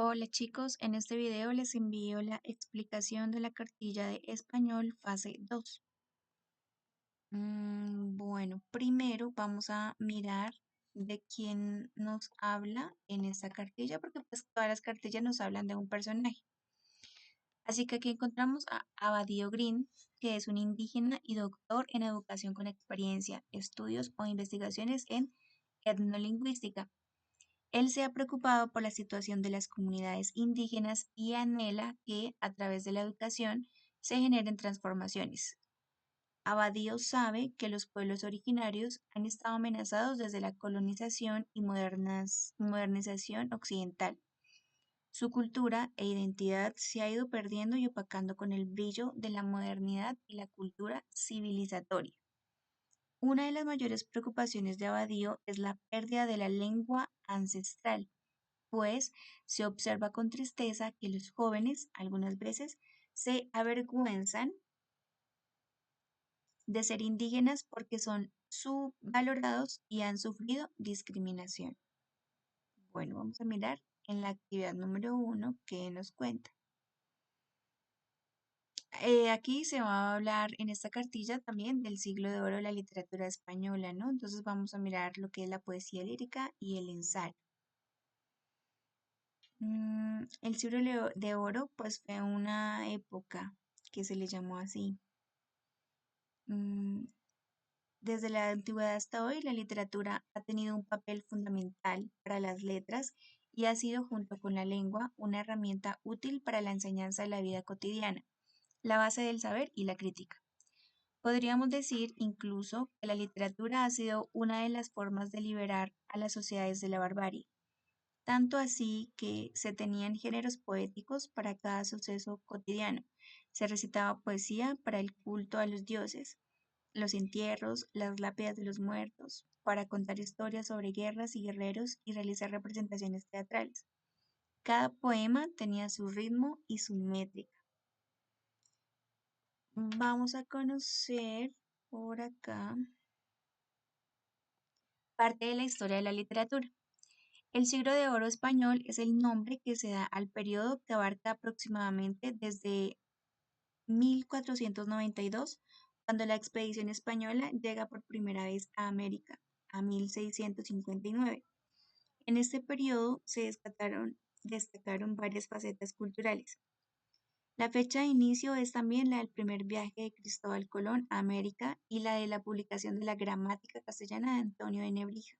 Hola chicos, en este video les envío la explicación de la cartilla de español fase 2. Bueno, primero vamos a mirar de quién nos habla en esta cartilla, porque pues todas las cartillas nos hablan de un personaje. Así que aquí encontramos a Abadio Green, que es un indígena y doctor en educación con experiencia, estudios o investigaciones en etnolingüística. Él se ha preocupado por la situación de las comunidades indígenas y anhela que, a través de la educación, se generen transformaciones. Abadío sabe que los pueblos originarios han estado amenazados desde la colonización y modernización occidental. Su cultura e identidad se ha ido perdiendo y opacando con el brillo de la modernidad y la cultura civilizatoria. Una de las mayores preocupaciones de Abadío es la pérdida de la lengua ancestral, pues se observa con tristeza que los jóvenes algunas veces se avergüenzan de ser indígenas porque son subvalorados y han sufrido discriminación. Bueno, vamos a mirar en la actividad número 1 que nos cuenta. Aquí se va a hablar en esta cartilla también del siglo de oro de la literatura española, ¿no? Entonces vamos a mirar lo que es la poesía lírica y el ensayo. El siglo de oro pues fue una época que se le llamó así. Mm, Desde la antigüedad hasta hoy, la literatura ha tenido un papel fundamental para las letras y ha sido, junto con la lengua, una herramienta útil para la enseñanza de la vida cotidiana, la base del saber y la crítica. Podríamos decir incluso que la literatura ha sido una de las formas de liberar a las sociedades de la barbarie, tanto así que se tenían géneros poéticos para cada suceso cotidiano. Se recitaba poesía para el culto a los dioses, los entierros, las lápidas de los muertos, para contar historias sobre guerras y guerreros y realizar representaciones teatrales. Cada poema tenía su ritmo y su métrica. Vamos a conocer por acá parte de la historia de la literatura. El siglo de oro español es el nombre que se da al periodo que abarca aproximadamente desde 1492, cuando la expedición española llega por primera vez a América, a 1659. En este periodo se destacaron varias facetas culturales. La fecha de inicio es también la del primer viaje de Cristóbal Colón a América y la de la publicación de la Gramática Castellana de Antonio de Nebrija.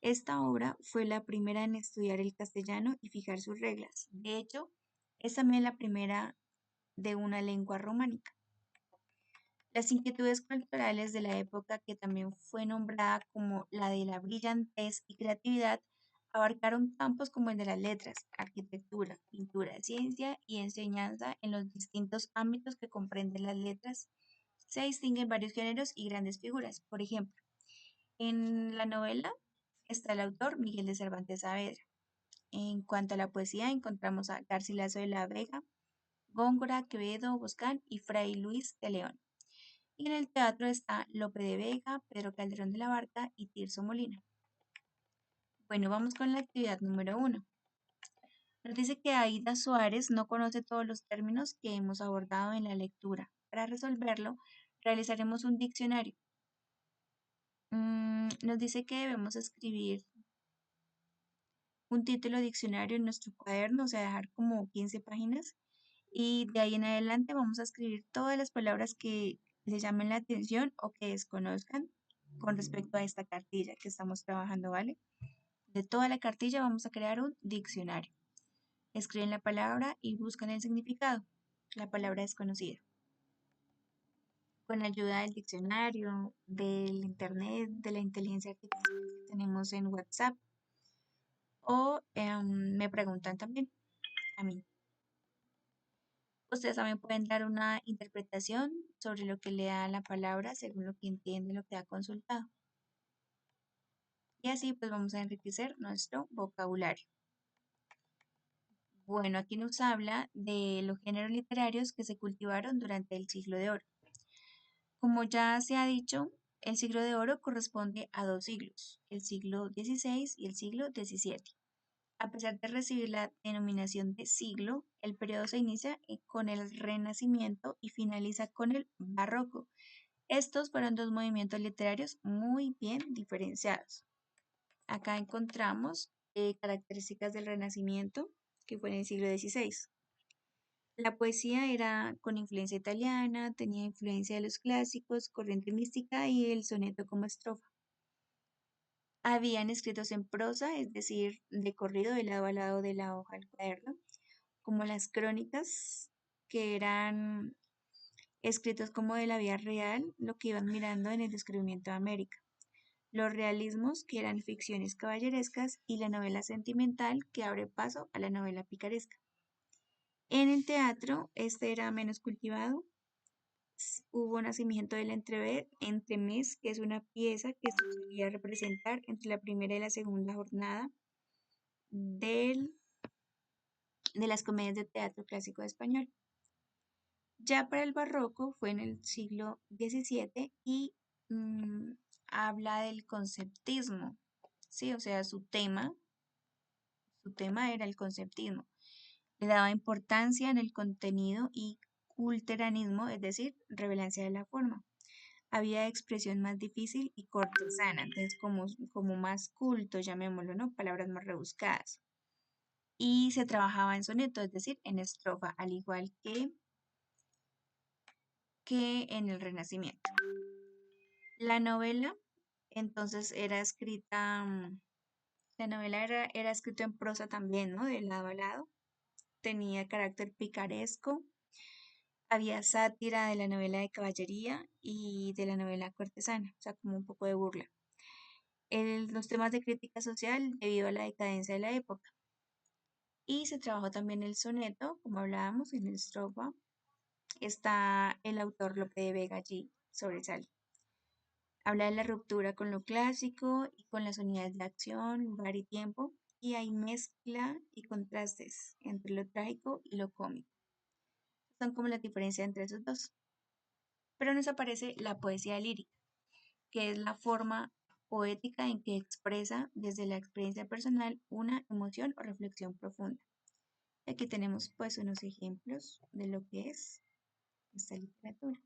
Esta obra fue la primera en estudiar el castellano y fijar sus reglas. De hecho, es también la primera de una lengua románica. Las inquietudes culturales de la época, que también fue nombrada como la de la brillantez y creatividad, abarcaron campos como el de las letras, arquitectura, pintura, ciencia y enseñanza. En los distintos ámbitos que comprenden las letras se distinguen varios géneros y grandes figuras. Por ejemplo, en la novela está el autor Miguel de Cervantes Saavedra. En cuanto a la poesía, encontramos a Garcilaso de la Vega, Góngora, Quevedo, Boscán y Fray Luis de León. Y en el teatro está Lope de Vega, Pedro Calderón de la Barca y Tirso Molina. Bueno, vamos con la actividad número 1. Nos dice que Aida Suárez no conoce todos los términos que hemos abordado en la lectura. Para resolverlo, realizaremos un diccionario. Nos dice que debemos escribir un título de diccionario en nuestro cuaderno, o sea, dejar como 15 páginas. Y de ahí en adelante vamos a escribir todas las palabras que les llamen la atención o que desconozcan con respecto a esta cartilla que estamos trabajando, ¿vale? De toda la cartilla vamos a crear un diccionario. Escriben la palabra y buscan el significado, la palabra desconocida. Con la ayuda del diccionario, del internet, de la inteligencia artificial que tenemos en WhatsApp o me preguntan también a mí. Ustedes también pueden dar una interpretación sobre lo que lea la palabra según lo que entiende, lo que ha consultado. Y así pues vamos a enriquecer nuestro vocabulario. Bueno, aquí nos habla de los géneros literarios que se cultivaron durante el siglo de oro. Como ya se ha dicho, el siglo de oro corresponde a dos siglos, el siglo XVI y el siglo XVII. A pesar de recibir la denominación de siglo, el periodo se inicia con el Renacimiento y finaliza con el Barroco. Estos fueron dos movimientos literarios muy bien diferenciados. Acá encontramos características del Renacimiento, que fue en el siglo XVI. La poesía era con influencia italiana, tenía influencia de los clásicos, corriente mística y el soneto como estrofa. Habían escritos en prosa, es decir, de corrido de lado a lado de la hoja del cuaderno, como las crónicas, que eran escritos como de la vida real, lo que iban mirando en el descubrimiento de América. Los realismos, que eran ficciones caballerescas, y la novela sentimental, que abre paso a la novela picaresca. En el teatro, este era menos cultivado. Hubo nacimiento del entremés, que es una pieza que se solía representar entre la primera y la segunda jornada del, de las comedias de teatro clásico español. Ya para el barroco fue en el siglo XVII y mm, habla del conceptismo, ¿sí? O sea, su tema era el conceptismo. Le daba importancia en el contenido y culteranismo, es decir, revelancia de la forma. Había expresión más difícil y cortesana, entonces como más culto, llamémoslo, ¿no? Palabras más rebuscadas. Y se trabajaba en soneto, es decir, en estrofa, al igual que en el Renacimiento. La novela, entonces, la novela era escrita en prosa también, ¿no? De lado a lado. Tenía carácter picaresco. Había sátira de la novela de caballería y de la novela cortesana, o sea, como un poco de burla. Los temas de crítica social debido a la decadencia de la época. Y se trabajó también el soneto, como hablábamos, en el estrofa. Está el autor Lope de Vega allí, sobresale. Habla de la ruptura con lo clásico y con las unidades de acción, lugar y tiempo, y hay mezcla y contrastes entre lo trágico y lo cómico. Son como la diferencia entre esos dos. Pero nos aparece la poesía lírica, que es la forma poética en que expresa desde la experiencia personal una emoción o reflexión profunda. Aquí tenemos pues unos ejemplos de lo que es esta literatura.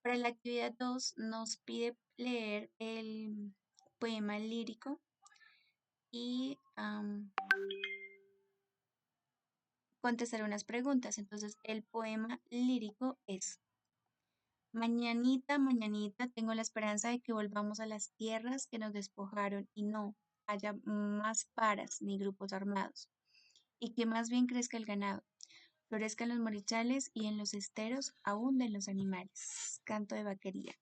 Para la actividad 2 nos pide leer el poema lírico y contestar unas preguntas. Entonces, el poema lírico es: Mañanita, mañanita, tengo la esperanza de que volvamos a las tierras que nos despojaron y no haya más paras ni grupos armados, y que más bien crezca el ganado, florezcan los morichales y en los esteros abunden los animales. Canto de vaquería.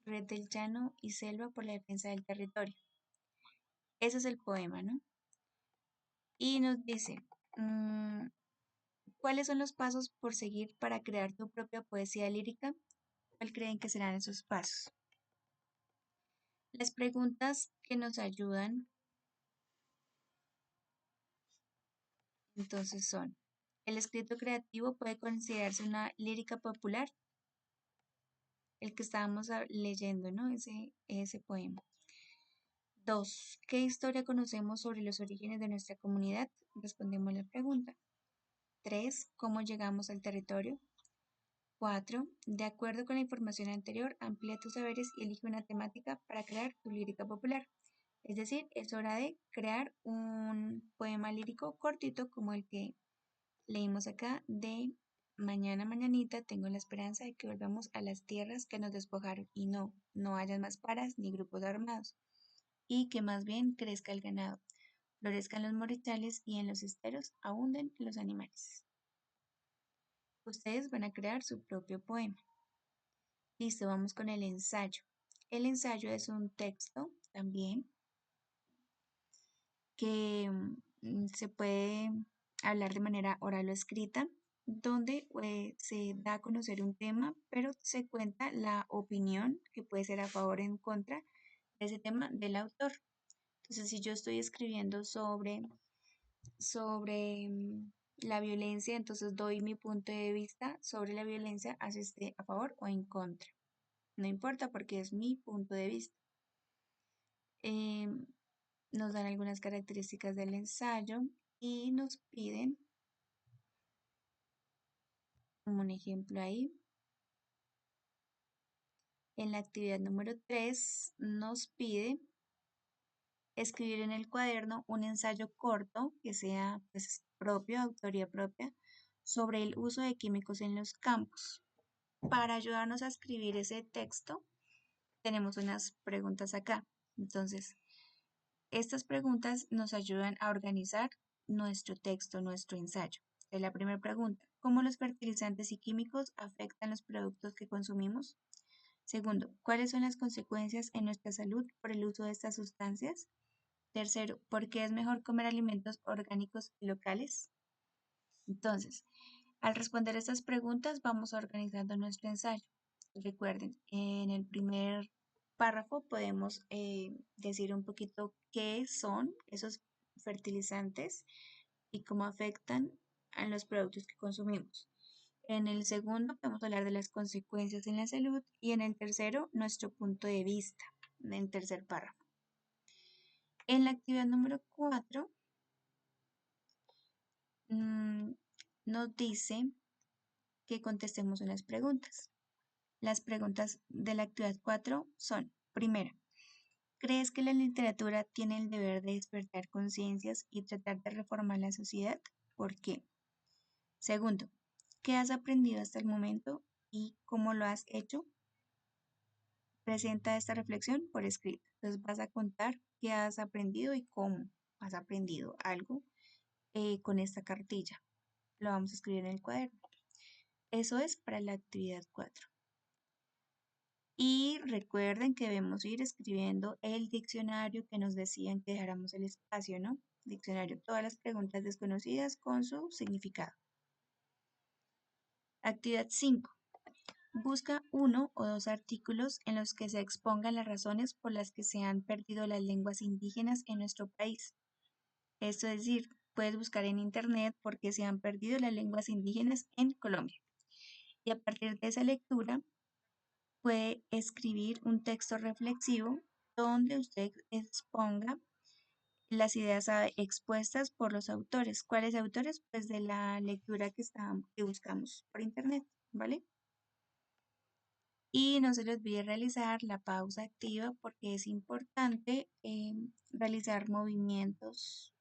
Red del llano y selva por la defensa del territorio. Ese es el poema, ¿no? Y nos dice, ¿cuáles son los pasos por seguir para crear tu propia poesía lírica? ¿Cuál creen que serán esos pasos? Las preguntas que nos ayudan entonces son: ¿el escrito creativo puede considerarse una lírica popular? El que estábamos leyendo, ¿no? Ese poema. 2. ¿Qué historia conocemos sobre los orígenes de nuestra comunidad? Respondemos la pregunta. 3. ¿Cómo llegamos al territorio? 4. De acuerdo con la información anterior, amplía tus saberes y elige una temática para crear tu lírica popular. Es decir, es hora de crear un poema lírico cortito como el que leímos acá de Mañana, mañanita, tengo la esperanza de que volvamos a las tierras que nos despojaron y no hayan más paras ni grupos armados, y que más bien crezca el ganado, florezcan los morichales y en los esteros abunden los animales. Ustedes van a crear su propio poema. Listo, vamos con el ensayo. El ensayo es un texto también que se puede hablar de manera oral o escrita, donde se da a conocer un tema, pero se cuenta la opinión que puede ser a favor o en contra de ese tema del autor. Entonces, si yo estoy escribiendo sobre la violencia, entonces doy mi punto de vista sobre la violencia, así esté a favor o en contra. No importa porque es mi punto de vista. nos dan algunas características del ensayo y nos piden un ejemplo ahí. En la actividad número 3 nos pide escribir en el cuaderno un ensayo corto que sea pues, propio, autoría propia, sobre el uso de químicos en los campos. Para ayudarnos a escribir ese texto, tenemos unas preguntas acá. Entonces, estas preguntas nos ayudan a organizar nuestro texto, nuestro ensayo. La primera pregunta, ¿cómo los fertilizantes y químicos afectan los productos que consumimos? Segundo, ¿cuáles son las consecuencias en nuestra salud por el uso de estas sustancias? Tercero, ¿por qué es mejor comer alimentos orgánicos y locales? Entonces, al responder estas preguntas, vamos organizando nuestro ensayo. Recuerden, en el primer párrafo podemos decir un poquito qué son esos fertilizantes y cómo afectan a los productos que consumimos. En el segundo podemos hablar de las consecuencias en la salud y en el tercero nuestro punto de vista, en el tercer párrafo. En la actividad número 4 nos dice que contestemos unas preguntas. Las preguntas de la actividad 4 son, primera, ¿crees que la literatura tiene el deber de despertar conciencias y tratar de reformar la sociedad? ¿Por qué? Segundo, ¿qué has aprendido hasta el momento y cómo lo has hecho? Presenta esta reflexión por escrito. Entonces vas a contar qué has aprendido y cómo has aprendido algo con esta cartilla. Lo vamos a escribir en el cuaderno. Eso es para la actividad 4. Y recuerden que debemos ir escribiendo el diccionario que nos decían que dejáramos el espacio, ¿no? Diccionario, todas las preguntas desconocidas con su significado. Actividad 5. Busca uno o dos artículos en los que se expongan las razones por las que se han perdido las lenguas indígenas en nuestro país. Esto es decir, puedes buscar en internet por qué se han perdido las lenguas indígenas en Colombia. Y a partir de esa lectura, puede escribir un texto reflexivo donde usted exponga las ideas expuestas por los autores. ¿Cuáles autores? Pues de la lectura que buscamos por internet, ¿vale? Y no se les olvide realizar la pausa activa porque es importante realizar movimientos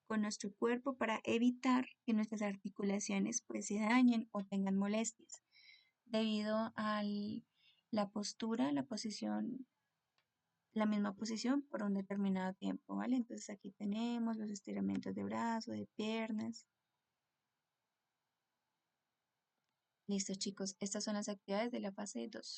con nuestro cuerpo para evitar que nuestras articulaciones pues se dañen o tengan molestias debido a la postura, la posición, la misma posición por un determinado tiempo, ¿vale? Entonces aquí tenemos los estiramientos de brazo, de piernas. Listo, chicos, estas son las actividades de la fase 2.